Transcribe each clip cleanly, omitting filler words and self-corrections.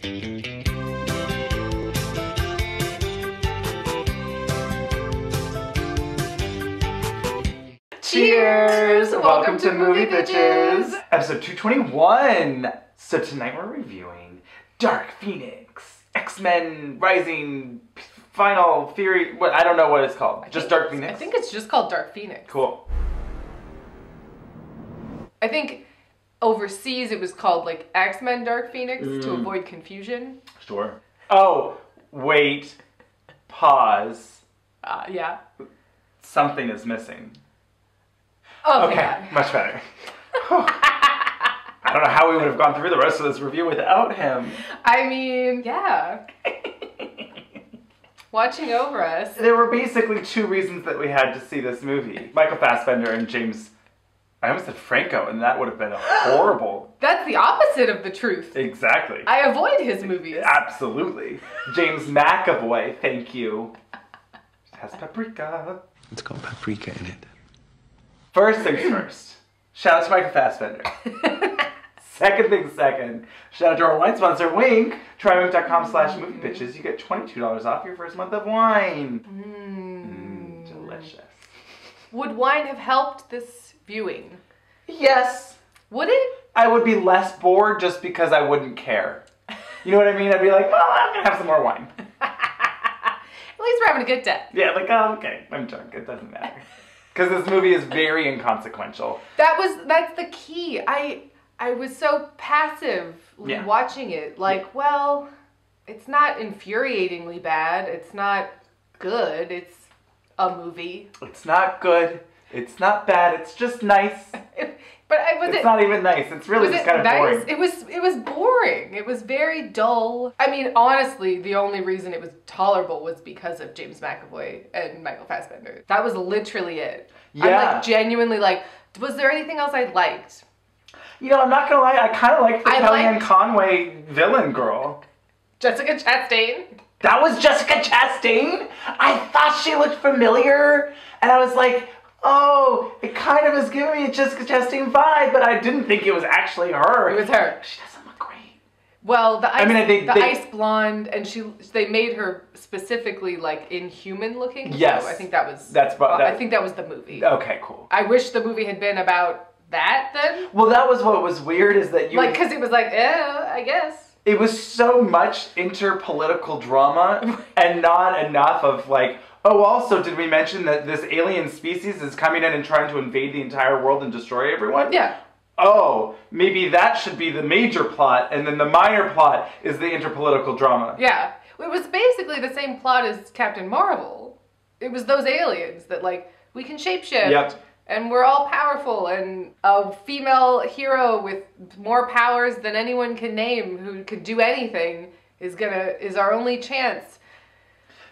Cheers! Welcome to Movie Bitches! Episode 221! So tonight we're reviewing Dark Phoenix, X-Men Rising, Final Theory, what, I don't know what it's called. Just Dark Phoenix? I think it's just called Dark Phoenix. Cool. I think overseas it was called like X-Men Dark Phoenix to avoid confusion. Sure. Oh, wait. Pause. Yeah. Something is missing. Oh, okay, God. much better. I don't know how we would have gone through the rest of this review without him. I mean, yeah. Watching over us. There were basically two reasons that we had to see this movie. Michael Fassbender and James... I almost said Franco, and that would have been horrible. That's the opposite of the truth. Exactly. I avoid his movies. Absolutely. James McAvoy, thank you. It has paprika. It's got paprika in it. First things first. Shout out to Michael Fassbender. Second things second. Shout out to our wine sponsor, Wink. Trywink.com/moviebitches. You get $22 off your first month of wine. Delicious. Would wine have helped this viewing? Yes. Would it? I would be less bored just because I wouldn't care. You know what I mean? I'd be like, well, I'm going to have some more wine. At least we're having a good day. Yeah, like, oh, okay, I'm drunk. It doesn't matter. Because this movie is very inconsequential. That's the key. I was so passively watching it. Like, well, it's not infuriatingly bad. It's not good. It's a movie. It's not good. It's not bad. It's just nice. It's not even nice. It's really just kind of boring. It was boring. It was very dull. I mean, honestly, the only reason it was tolerable was because of James McAvoy and Michael Fassbender. That was literally it. Yeah. I'm like genuinely like, was there anything else I liked? You know, I'm not gonna lie. I kind of liked the Kellyanne Conway villain girl. Jessica Chastain. That was Jessica Chastain? I thought she looked familiar, and I was like, oh, it kind of is giving me a Jessica Chastain vibe, but I didn't think it was actually her. It was her. She doesn't look great. Well, the ice blonde, and they made her specifically like inhuman looking. Yes. So I think I think that was the movie. Okay, cool. I wish the movie had been about that then. Well, that was what was weird is that because it was like, I guess. It was so much interpolitical drama and not enough of like, oh, also, did we mention that this alien species is coming in and trying to invade the entire world and destroy everyone? Yeah. Oh, maybe that should be the major plot, and then the minor plot is the interpolitical drama. Yeah. It was basically the same plot as Captain Marvel. It was those aliens that, like, we can shapeshift. Yep. And we're all powerful, and a female hero with more powers than anyone can name who could do anything is our only chance.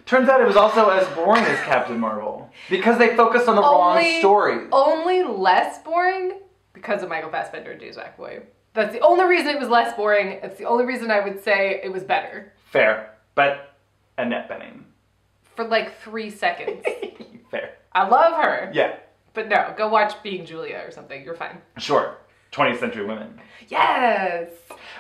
Turns out it was also as boring as Captain Marvel. Because they focused on the wrong story. Only less boring because of Michael Fassbender and James McAvoy. That's the only reason it was less boring. It's the only reason I would say it was better. Fair. But Annette Bening. For like 3 seconds. Fair. I love her. Yeah. But no, go watch Being Julia or something. You're fine. Sure. 20th Century Women. Yes.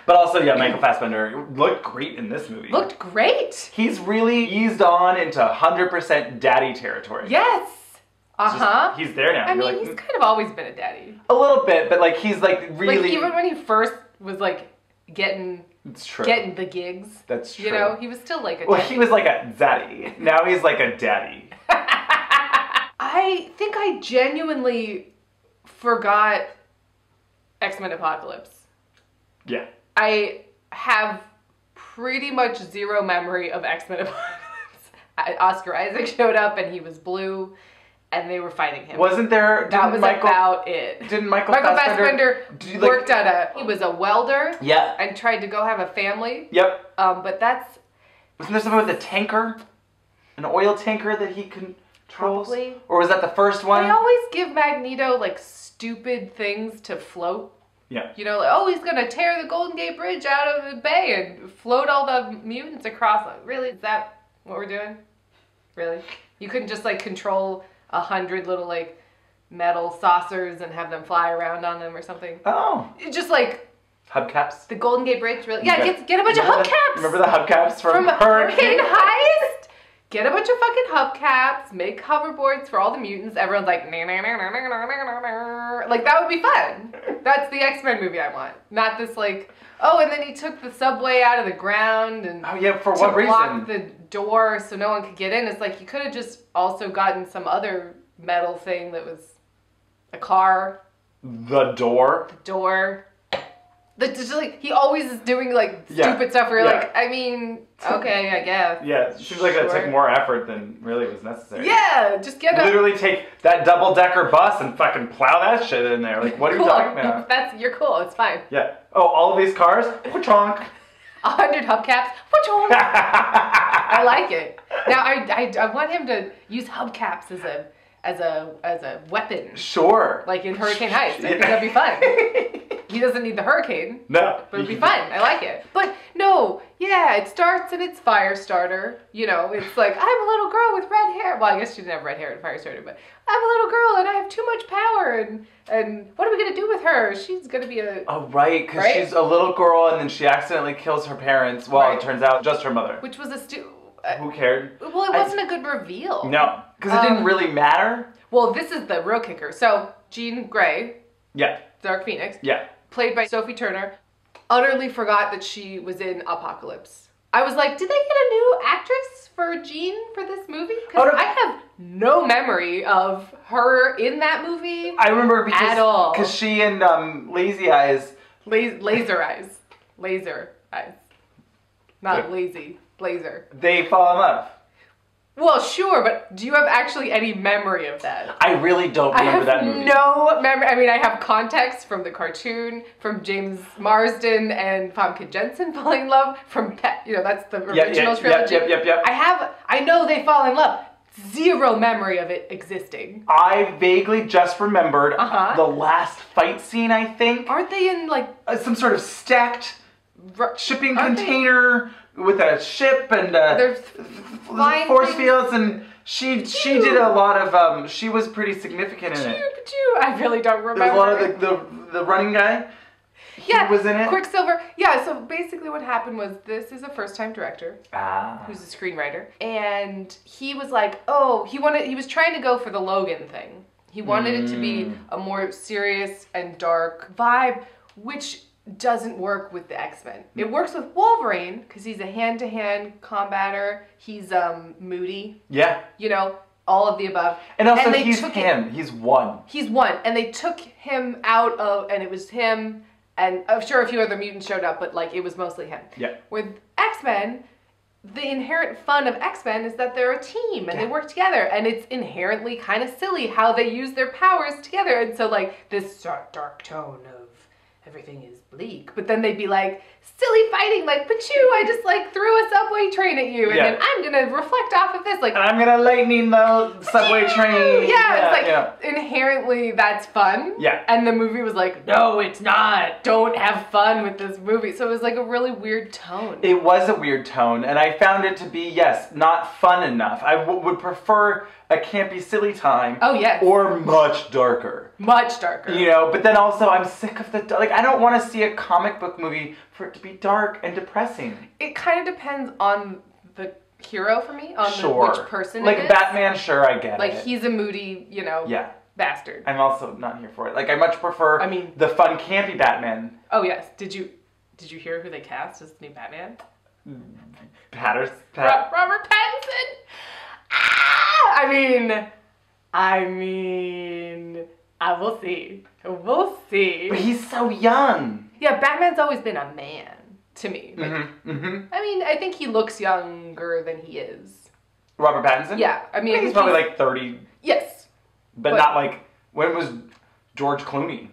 But also, yeah, Michael Fassbender looked great in this movie. Looked great. He's really eased on into 100% daddy territory. Yes. He's there now. I mean, he's kind of always been a daddy. A little bit, but like he's like really... Like even when he first was like getting the gigs. That's true. You know, he was still like a daddy. Well, he was like a zaddy. Now he's like a daddy. I think I genuinely forgot X-Men Apocalypse. Yeah. I have pretty much zero memory of X-Men Apocalypse. Oscar Isaac showed up and he was blue and they were fighting him. Wasn't there... That was about it. Didn't Michael Fassbender worked at he was a welder. Yeah. And tried to go have a family. Yep. But that's... Wasn't there something with a tanker? An oil tanker that he controls? Probably. Or was that the first one? They always give Magneto like stupid things to float. Yeah. You know, like, oh, he's gonna tear the Golden Gate Bridge out of the bay and float all the mutants across. Like, really? Is that what we're doing? Really? You couldn't just like control 100 little like metal saucers and have them fly around on them or something? Oh. It's just like Hubcaps? The Golden Gate Bridge, really? Yeah, get a bunch of hubcaps! Remember the hubcaps from Hurricane Heist? Get a bunch of fucking hubcaps, make hoverboards for all the mutants. Everyone's like, nah, nah, nah, nah, nah, nah, nah, nah. Like, that would be fun. That's the X-Men movie I want. Not this, like, oh, and then he took the subway out of the ground and for what reason? Block the door so no one could get in. It's like, you could have just also gotten some other metal thing that was a car. The door? The door. Just like, he always is doing like stupid stuff where you're like, I mean, okay, I guess. Yeah, it seems like that took more effort than really was necessary. Yeah, just literally take that double-decker bus and fucking plow that shit in there. Like, what are you talking about? You're cool, it's fine. Yeah. Oh, all of these cars? Wachonk. 100 hubcaps. Wachonk. I like it. Now, I want him to use hubcaps as a weapon. Sure. Like in Hurricane Heist. I think that'd be fun. He doesn't need the hurricane. No. But it'd be fun. I like it. But no, yeah, it starts and it's Firestarter. You know, it's like, I'm a little girl with red hair. Well, I guess she didn't have red hair in Firestarter, but I'm a little girl and I have too much power and what are we going to do with her? She's going to be a... Oh, right, because she's a little girl and then she accidentally kills her parents. Well, it turns out just her mother. Which was who cared? Well, it wasn't a good reveal. No, because it didn't really matter. Well, this is the real kicker. So, Jean Grey. Yeah. Dark Phoenix. Yeah. Played by Sophie Turner. Utterly forgot that she was in Apocalypse. I was like, did they get a new actress for Jean for this movie? Because I have no memory of her in that movie. I remember at all. Because she and Lazy Eyes. Laser Eyes. Laser Eyes. Not lazy. Laser. They fall in love. Well, sure, but do you have actually any memory of that? I really don't remember that movie. No memory. I mean, I have context from the cartoon, from James Marsden and Famke Jensen falling in love, from that's the original trilogy. Yep. I know they fall in love. Zero memory of it existing. I vaguely just remembered the last fight scene, I think. Aren't they in, like... some sort of stacked shipping container with a ship and force fields, and she did a lot of she was pretty significant in it. I really don't remember. There's a lot of the running guy. He was in it. Quicksilver. Yeah, so basically what happened was this is a first-time director who's a screenwriter, and he was like, he was trying to go for the Logan thing. He wanted it to be a more serious and dark vibe, which doesn't work with the X-Men. It works with Wolverine because he's a hand-to-hand combatter. He's moody. Yeah. You know, all of the above. And also he's him. He's one. He's one. And they took him out of, and it was him, and I'm sure a few other mutants showed up, but like it was mostly him. Yeah. With X-Men, the inherent fun of X-Men is that they're a team and they work together, and it's inherently kind of silly how they use their powers together. And so like this dark tone of everything is bleak, but then they'd be like silly fighting, like Pachoo, I just like threw a subway train at you, and then I'm gonna reflect off of this, like, and I'm gonna lightning the subway train. It's like inherently that's fun. Yeah. And the movie was like, no, it's not. Don't have fun with this movie. So it was like a really weird tone. It was a weird tone, and I found it to be not fun enough. I would prefer a campy, silly time. Oh, yes. Or much darker. Much darker. You know, but then also I'm sick of I don't want to see a comic book movie for it to be dark and depressing. It kind of depends on the hero for me, on which person like it is. Batman, sure, I get it. Like, he's a moody, bastard. I'm also not here for it. Like, I much prefer the fun, campy Batman. Oh, yes. Did you hear who they cast as the new Batman? Robert Pattinson! I will see. We'll see. But he's so young. Yeah, Batman's always been a man to me. Like, I think he looks younger than he is. Robert Pattinson? Yeah, I think he's probably like 30. Yes. But not like, when was George Clooney?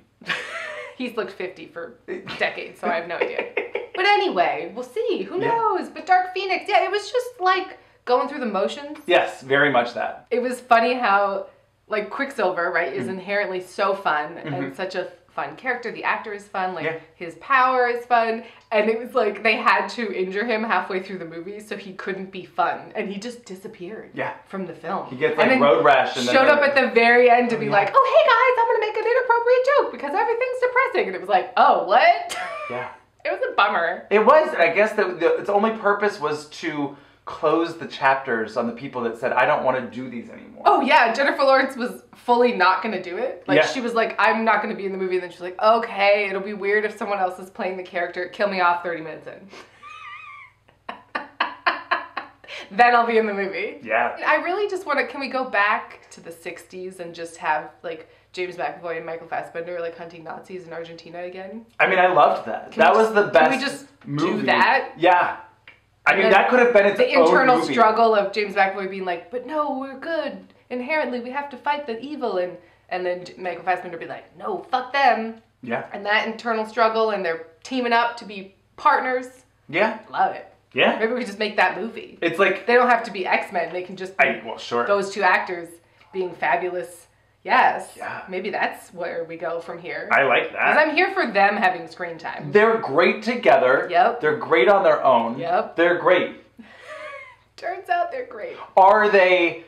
He's looked 50 for decades, so I have no idea. But anyway, we'll see. Who knows? But Dark Phoenix, it was just like going through the motions. Yes, very much that. It was funny how, like, Quicksilver, right, is inherently so fun and such a fun character. The actor is fun. Like, his power is fun. And it was like they had to injure him halfway through the movie so he couldn't be fun. And he just disappeared from the film. He gets like road rash and showed up at the very end to be like, oh, hey guys, I'm going to make an inappropriate joke because everything's depressing. And it was like, oh, what? Yeah. It was a bummer. It was. And I guess its only purpose was to close the chapters on the people that said, I don't want to do these anymore. Oh, yeah. Jennifer Lawrence was fully not going to do it. Like, she was like, I'm not going to be in the movie. And then she's like, okay, it'll be weird if someone else is playing the character. Kill me off 30 minutes in. Then I'll be in the movie. Yeah. I really just want to, can we go back to the 60s and just have, like, James McAvoy and Michael Fassbender, like, hunting Nazis in Argentina again? I mean, I loved that. That was the best. Can we just movie. do that? Yeah. I mean, that could have been its own movie. The internal struggle of James McAvoy being like, but no, we're good. Inherently, we have to fight the evil. And then Michael Fassbender be like, no, fuck them. Yeah. And that internal struggle, and they're teaming up to be partners. Yeah. Love it. Yeah. Maybe we just make that movie. It's like... They don't have to be X-Men. They can just be those two actors being fabulous. Yes. Yeah. Maybe that's where we go from here. I like that. Because I'm here for them having screen time. They're great together. Yep. They're great on their own. Yep. They're great. Turns out they're great. Are they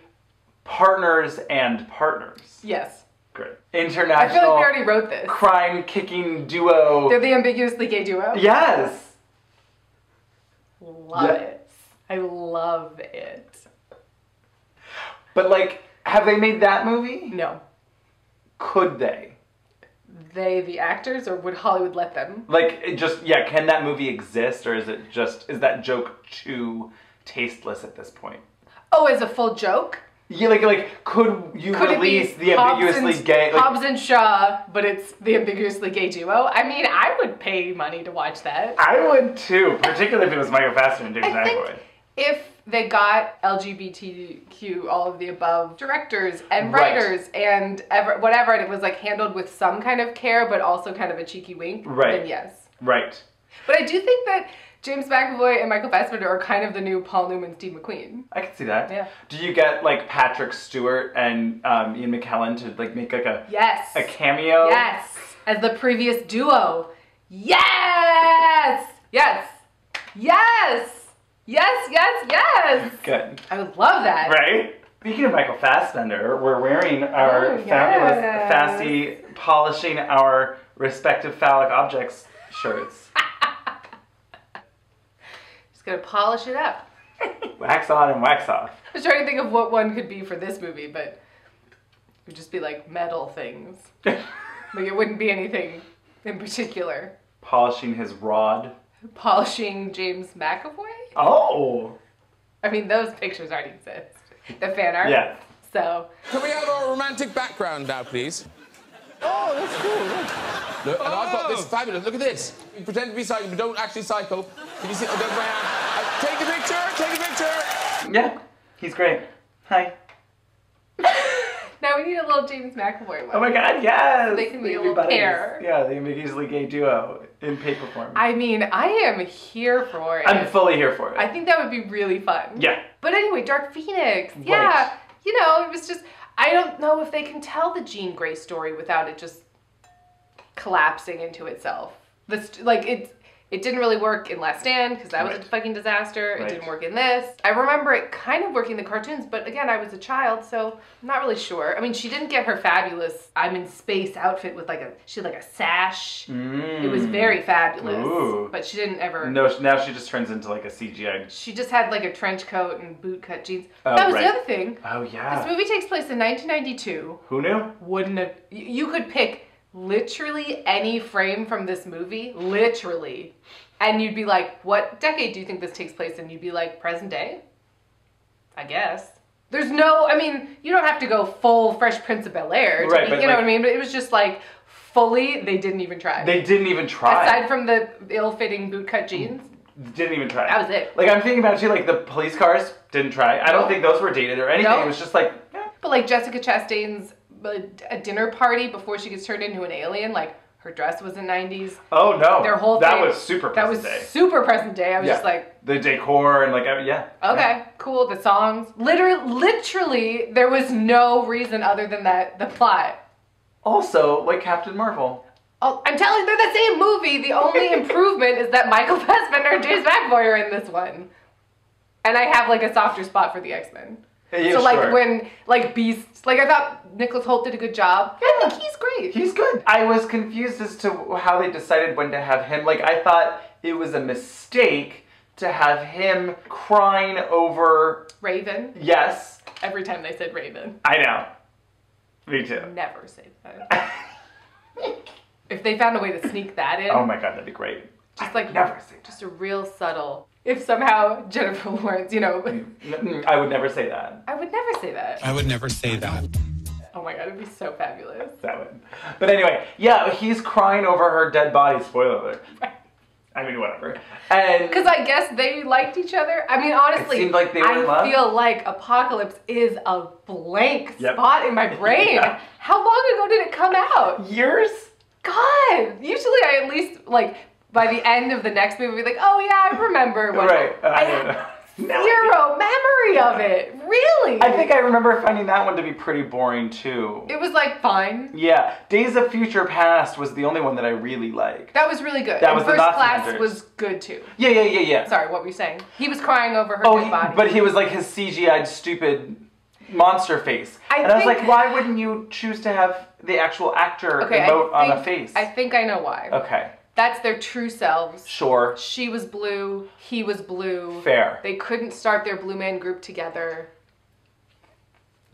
partners and partners? Yes. Great. International... I feel like we already wrote this. Crime-kicking duo. They're the ambiguously gay duo? Yes. Love it. I love it. But, like, have they made that movie? No. Could they? They, the actors, or would Hollywood let them? Like, it just, can that movie exist, or is it just, is that joke too tasteless at this point? Oh, as a full joke? Yeah, like, could you release the ambiguously gay... Like, Hobbs and Shaw, but it's the ambiguously gay duo? I mean, I would pay money to watch that. I would too, particularly if it was Michael Fassbender and James McAvoy. If they got LGBTQ, all of the above, directors and writers and whatever, and it was like handled with some kind of care, but also kind of a cheeky wink, then yes. Right. But I do think that James McAvoy and Michael Fassbender are kind of the new Paul Newman, Steve McQueen. I can see that. Yeah. Do you get like Patrick Stewart and Ian McKellen to like make like a a cameo? Yes. As the previous duo. Yes. Yes. Yes. Yes. Yes. Yes. Good. I would love that. Right. Speaking of Michael Fassbender, we're wearing our fabulous Fassy polishing our respective phallic objects shirts. Gonna polish it up. Wax on and wax off. I was trying to think of what one could be for this movie, but it would just be like metal things. Like it wouldn't be anything in particular. Polishing his rod. Polishing James McAvoy? Oh! I mean, those pictures already exist. The fan art. Yeah. So. Can we have our romantic background now, please? Oh, that's cool. Look, and I've got this fabulous. Look at this. You pretend to be psycho, but don't actually psycho. Can you see? Oh, there's my hand. Take a picture. Take a picture. Yeah, he's great. Hi. Now we need a little James McAvoy one. Oh my God, yes. So they can be a little pair. Yeah, the ambiguously gay duo in paper form. I mean, I am here for it. I'm fully here for it. I think that would be really fun. Yeah. But anyway, Dark Phoenix. Yeah. Right. You know, it was just. I don't know if they can tell the Jean Grey story without it just collapsing into itself. It didn't really work in Last Stand because that was a fucking disaster. It didn't work in this. I remember it kind of working in the cartoons, but again, I was a child, so I'm not really sure. I mean, she didn't get her fabulous I'm in space outfit with she had like a sash. It was very fabulous. Ooh. But she didn't ever. No, now she just turns into like a CGI. She just had like a trench coat and bootcut jeans. Oh, that was the other thing. Oh yeah. This movie takes place in 1992. Who knew? Wouldn't have. You could pick literally any frame from this movie, literally, and you'd be like, what decade do you think this takes place in? You'd be like, present day? I guess. There's no, I mean, you don't have to go full Fresh Prince of Bel-Air, right, you know what I mean? But it was just like, fully, they didn't even try. They didn't even try. Aside from the ill-fitting bootcut jeans. Didn't even try. That was it. Like, I'm thinking about it too, like, the police cars didn't try. I don't think those were dated or anything. No. It was just like, But like Jessica Chastain's a dinner party before she gets turned into an alien, like her dress was in 90s. Oh no. Their whole that thing, was super present day. That was super present day. I was just like, the decor and like Okay, cool. The songs. Literally, there was no reason other than the plot. Also, like Captain Marvel. Oh, I'm telling you, they're the same movie. The only improvement is that Michael Fassbender and James McAvoy are in this one. And I have like a softer spot for the X-Men. Yeah, so like sure. when like Beast, like I thought Nicholas Hoult did a good job. Yeah. I think he's great. He's good. I was confused as to how they decided when to have him. Like I thought it was a mistake to have him crying over Raven. Yes. Every time they said Raven. I know. Me too. Never say that. If they found a way to sneak that in. Oh my god, that'd be great. Just like never say that. Just a real subtle. If somehow Jennifer Lawrence, you know. I would never say that. I would never say that. I would never say that. Oh my god, it'd be so fabulous. That would. But anyway, yeah, he's crying over her dead body. Spoiler alert. I mean, whatever. And because I guess they liked each other. I mean, honestly, it seemed like they were in love. I feel like Apocalypse is a blank spot in my brain. Yeah. How long ago did it come out? Years? God, usually I at least like by the end of the next movie, be like, oh yeah, I remember. When right. I have zero memory of it. Really? I think I remember finding that one to be pretty boring too. It was like fine. Yeah, Days of Future Past was the only one that I really liked. That was really good. That was First the Nazi Class Hunters. was good too. Yeah. Sorry, what were you saying? He was crying over her dead body. But he was like his CGI'd stupid monster face. I was like, why wouldn't you choose to have the actual actor emote on a face? I think I know why. Okay. That's their true selves. Sure. She was blue. He was blue. Fair. They couldn't start their Blue Man Group together.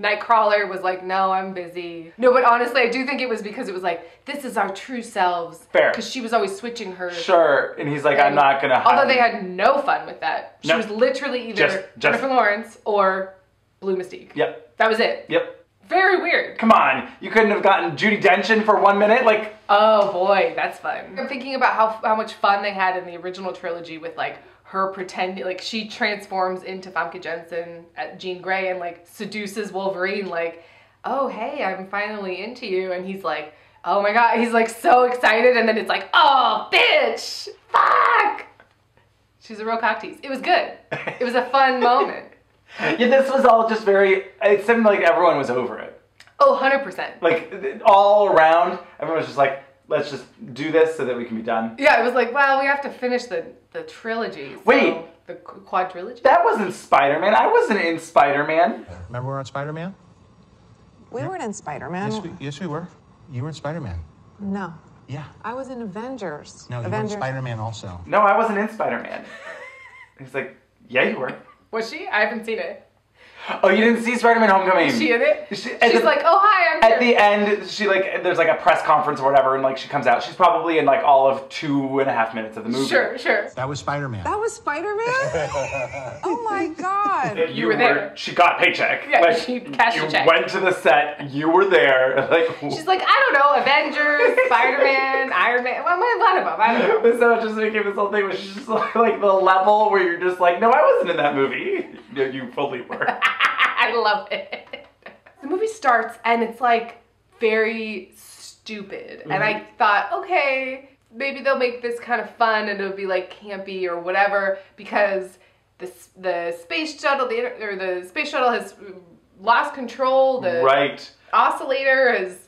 Nightcrawler was like, no, I'm busy. No, but honestly, I do think it was because it was like, this is our true selves. Fair. Because she was always switching her. Sure. And he's like, I'm not going to hide. Although they had no fun with that. She was literally either Jennifer Lawrence or Blue Mystique. Yep. That was it. Yep. Very weird. Come on. You couldn't have gotten Judi Dench for 1 minute? Like. Oh boy, that's fun. I'm thinking about how much fun they had in the original trilogy with like her pretending, like she transforms into Famke Janssen at Jean Grey and like seduces Wolverine like, oh hey, I'm finally into you. And he's like, oh my god, he's like so excited. And then it's like, oh bitch, fuck. She's a real cocktease. It was good. It was a fun moment. Yeah, this was all just it seemed like everyone was over it. Oh, 100%. Like, all around, everyone was just like, let's just do this so that we can be done. Yeah, it was like, well, we have to finish the trilogy. So wait. The quadrilogy? That wasn't Spider-Man. I wasn't in Spider-Man. Remember we were on Spider-Man? We weren't in Spider-Man. Yes, we were. You were in Spider-Man. No. Yeah. I was in Avengers. No, you were in Spider-Man also. No, I wasn't in Spider-Man. He's like, yeah, you were. Was she? I haven't seen it. Oh, you didn't see Spider-Man Homecoming? Is she in it? She's like, oh, hi, I'm here. At the end, she like, there's like a press conference or whatever, and like she comes out. She's probably in like all of 2.5 minutes of the movie. Sure. That was Spider-Man. That was Spider-Man? Oh my god. You were there. She got a paycheck. Yeah, like, she cashed a check. You went to the set. You were there. Like, she's like, I don't know, Avengers, Spider-Man, Iron Man. Well, one of them. I don't know. So it just became this whole thing, which is just like the level where you're just like, no, I wasn't in that movie. No, you fully were. I love it. The movie starts and it's like very stupid. Mm-hmm. And I thought, okay, maybe they'll make this kind of fun and it'll be like campy or whatever because the space shuttle, the space shuttle has lost control. The oscillator has.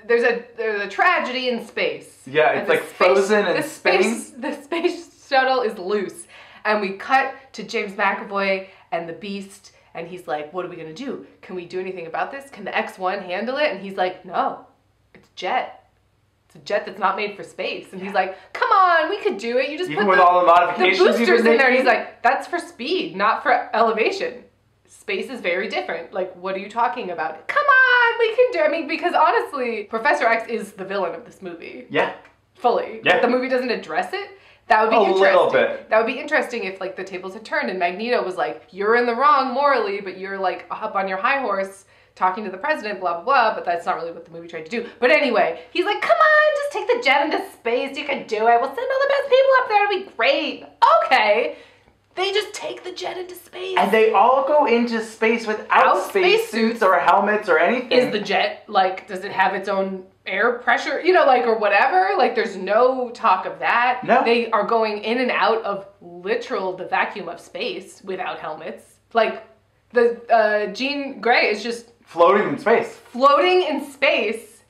There's a tragedy in space. Yeah, it's like frozen in space. The space shuttle is loose, and we cut to James McAvoy and the Beast. And he's like, what are we going to do? Can we do anything about this? Can the X1 handle it? And he's like, no, it's a jet. It's a jet that's not made for space. And he's like, come on, we could do it. You just even with all the modifications the boosters in there. And he's like, that's for speed, not for elevation. Space is very different. Like, what are you talking about? Come on, we can do it. I mean, because honestly, Professor X is the villain of this movie. Yeah. Fully. Yeah. But the movie doesn't address it. That would be interesting. A little bit. That would be interesting if like the tables had turned and Magneto was like, you're in the wrong morally, but you're like up on your high horse talking to the president, blah, blah, blah, but that's not really what the movie tried to do. But anyway, he's like, come on, just take the jet into space. You can do it. We'll send all the best people up there. It'll be great. Okay. They just take the jet into space. And they all go into space without space suits or helmets or anything. Is the jet, like, does it have its own air pressure, you know, like, or whatever? Like, there's no talk of that. No. They are going in and out of the vacuum of space without helmets. Like, the Jean Grey is just... floating in space. Floating in space.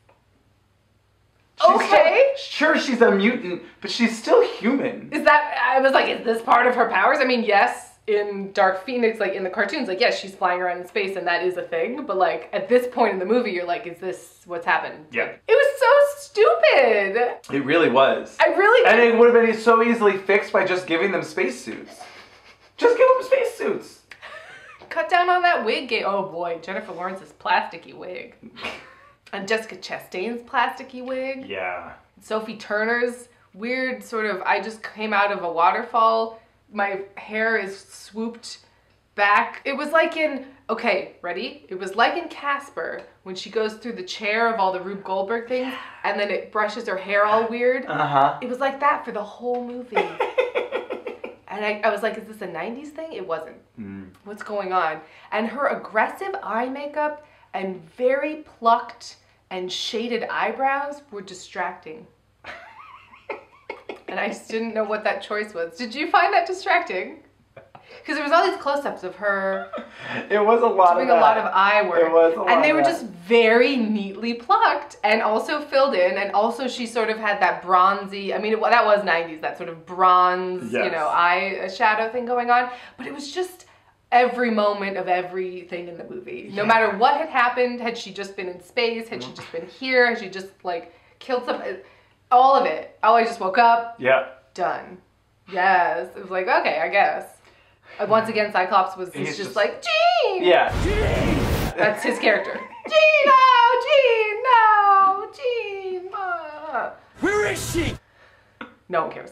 Sure, she's a mutant, but she's still human. I was like, is this part of her powers? I mean, yes, in Dark Phoenix, like in the cartoons, like, yes, she's flying around in space and that is a thing, but like at this point in the movie, you're like, is this what's happened? Yeah. Like, it was so stupid. It really was. And it would have been so easily fixed by just giving them spacesuits. Just give them spacesuits. Cut down on that wig game. Oh boy, Jennifer Lawrence's plasticky wig. And Jessica Chastain's plasticky wig. Yeah. Sophie Turner's weird sort of, I just came out of a waterfall. My hair is swooped back. It was like in, okay, ready? It was like in Casper when she goes through the chair of all the Rube Goldberg things and then it brushes her hair all weird. Uh-huh. It was like that for the whole movie. And I was like, is this a 90s thing? It wasn't. What's going on? And her aggressive eye makeup and very plucked and shaded eyebrows were distracting. And I just didn't know what that choice was. Did you find that distracting? Because there was all these close-ups of her. It was a lot doing of that. a lot of eye work. It was a lot and they were of just very neatly plucked and also filled in. And also she sort of had that bronzy, I mean, that was 90s, that sort of bronze, Yes. you know, eye shadow thing going on. But it was just every moment of everything in the movie. No matter what had happened, had she just been in space, had she just been here, had she just like killed somebody, all of it. Oh, I just woke up. Yeah. Done. Yes. It was like, okay, I guess. Once again, Cyclops was just like, Jean! Yeah. That's his character. Jean, no! Jean! Where is she? No one cares.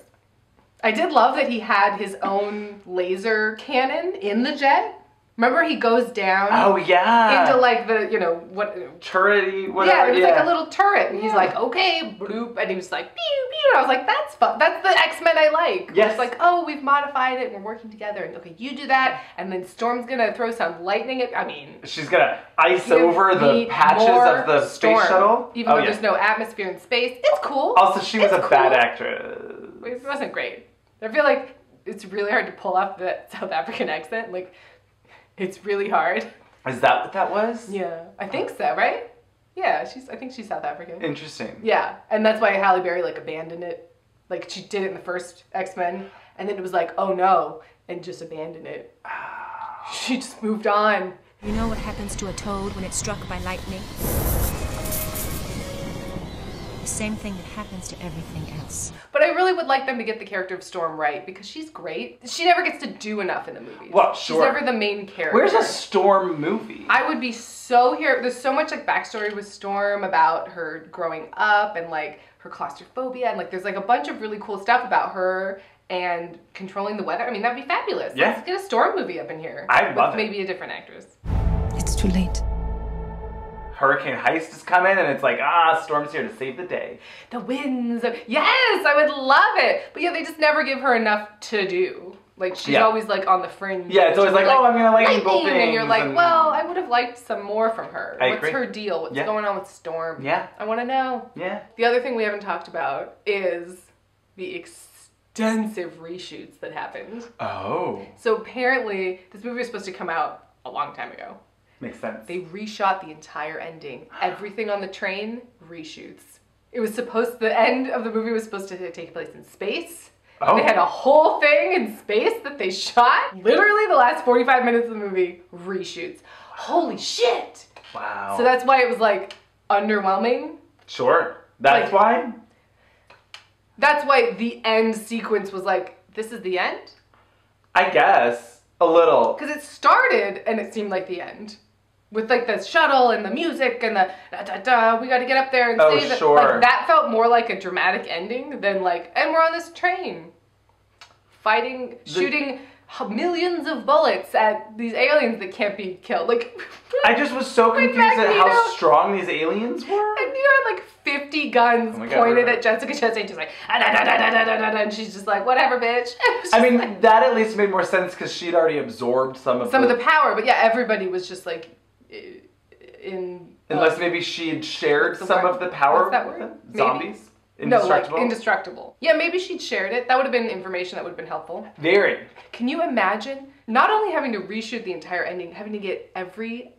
I did love that he had his own laser cannon in the jet. Remember he goes down Oh, yeah. into like the, you know, what... Turret-y, whatever. Yeah, it was like a little turret. And he's like, okay, bloop. And he was like, pew, pew. And I was like, that's fun. That's the X-Men I like. Yes. It's like, oh, we've modified it and we're working together. And okay, you do that. And then Storm's going to throw some lightning at, I mean... She's going to ice give over the me patches more of the Storm, space shuttle. Even though there's no atmosphere in space. It's cool. Also, she was It's a cool. bad actress. It wasn't great. I feel like it's really hard to pull off the South African accent. Like, it's really hard. Is that what that was? Yeah, I think so, right? Yeah, I think she's South African. Interesting. Yeah, and that's why Halle Berry like abandoned it. Like she did it in the first X-Men, and then it was like, oh no, and just abandoned it. She just moved on. You know what happens to a toad when it's struck by lightning? The same thing that happens to everything else. But I really would like them to get the character of Storm right, because she's great. She never gets to do enough in the movies. Well, sure. She's never the main character. Where's a Storm movie? I would be so here. There's so much like backstory with Storm about her growing up and like her claustrophobia and like there's like a bunch of really cool stuff about her and controlling the weather. I mean, that'd be fabulous. Yeah. Let's get a Storm movie up in here. I'd love with it. Maybe a different actress. It's too late. Hurricane Heist is coming, and it's like, Storm's here to save the day. The winds. Yes, I would love it. But yeah, they just never give her enough to do. Like she's always like on the fringe. Yeah, it's always like, oh, I'm gonna like both things. And you're like, well, I would have liked some more from her. I What's agree. her deal? What's going on with Storm? Yeah. I want to know. Yeah. The other thing we haven't talked about is the extensive reshoots that happened. Oh. So apparently, this movie was supposed to come out a long time ago. Makes sense. They reshot the entire ending. Everything on the train, reshoots. It was supposed, the end of the movie was supposed to take place in space. Oh. They had a whole thing in space that they shot. Literally the last 45 minutes of the movie, reshoots. Holy shit! Wow. So that's why it was like underwhelming. Sure. That's Like- why? That's why the end sequence was like, this is the end? I guess. A little. Because it started and it seemed like the end. With like the shuttle and the music and the da-da-da, we gotta get up there and save it. sure. Like that felt more like a dramatic ending than like, and we're on this train. Fighting, shooting millions of bullets at these aliens that can't be killed. Like, I just was so confused at how Magneto- strong these aliens were. And you had like 50 guns Oh my God, pointed we're- at Jessica Chastain, just like, "Ah-da-da-da-da-da-da-da," and she's just like, whatever, bitch. It was I just mean, like- that at least made more sense because she'd already absorbed some of some of the power, but yeah, everybody was just like, in. Unless maybe she had shared what's the some word? of the power What's that with word? them. Maybe. Zombies? Indestructible? No, like indestructible. Yeah, maybe she'd shared it. That would have been information that would have been helpful. Very. Can you imagine not only having to reshoot the entire ending, having to get every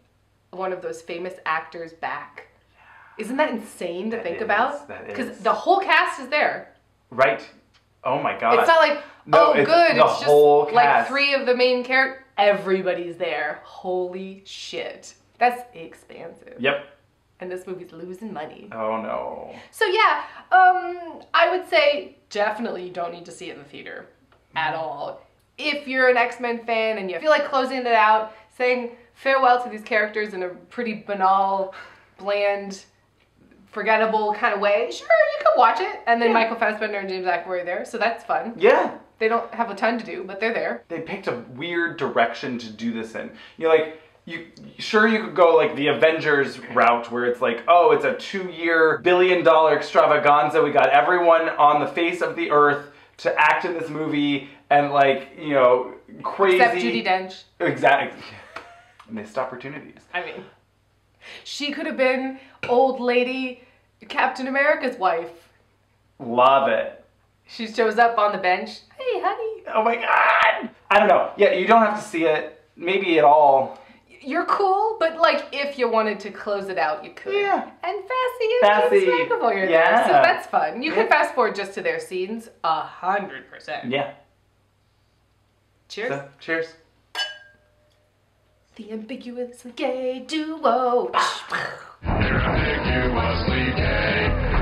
one of those famous actors back? Isn't that insane to think is, about? that Because is. the whole cast is there. Right. Oh my god. It's not like, No, oh, it's good. the It's whole just like cast. 3 of the main characters. Everybody's there. Holy shit. That's expansive. Yep. And this movie's losing money. Oh no. So yeah, I would say definitely you don't need to see it in the theater at all. If you're an X-Men fan and you feel like closing it out, saying farewell to these characters in a pretty banal, bland, forgettable kind of way, sure, you can watch it. And then Michael Fassbender and James McAvoy are there, so that's fun. Yeah. They don't have a ton to do, but they're there. They picked a weird direction to do this in. You know, like, you could go like the Avengers route where it's like, oh, it's a 2-year, billion-dollar extravaganza. We got everyone on the face of the earth to act in this movie and like, you know, crazy. Except Judi Dench. Exactly. Missed opportunities. I mean, she could have been old lady Captain America's wife. Love it. She shows up on the bench. Hey, honey. Oh my god! I don't know. Yeah, you don't have to see it. Maybe at all. You're cool, but like if you wanted to close it out, you could. Yeah. And Fassy and James McAvoy are there, so that's fun. You can fast forward just to their scenes 100%. Yeah. Cheers. So, cheers. The ambiguously gay duo. Ambiguously gay.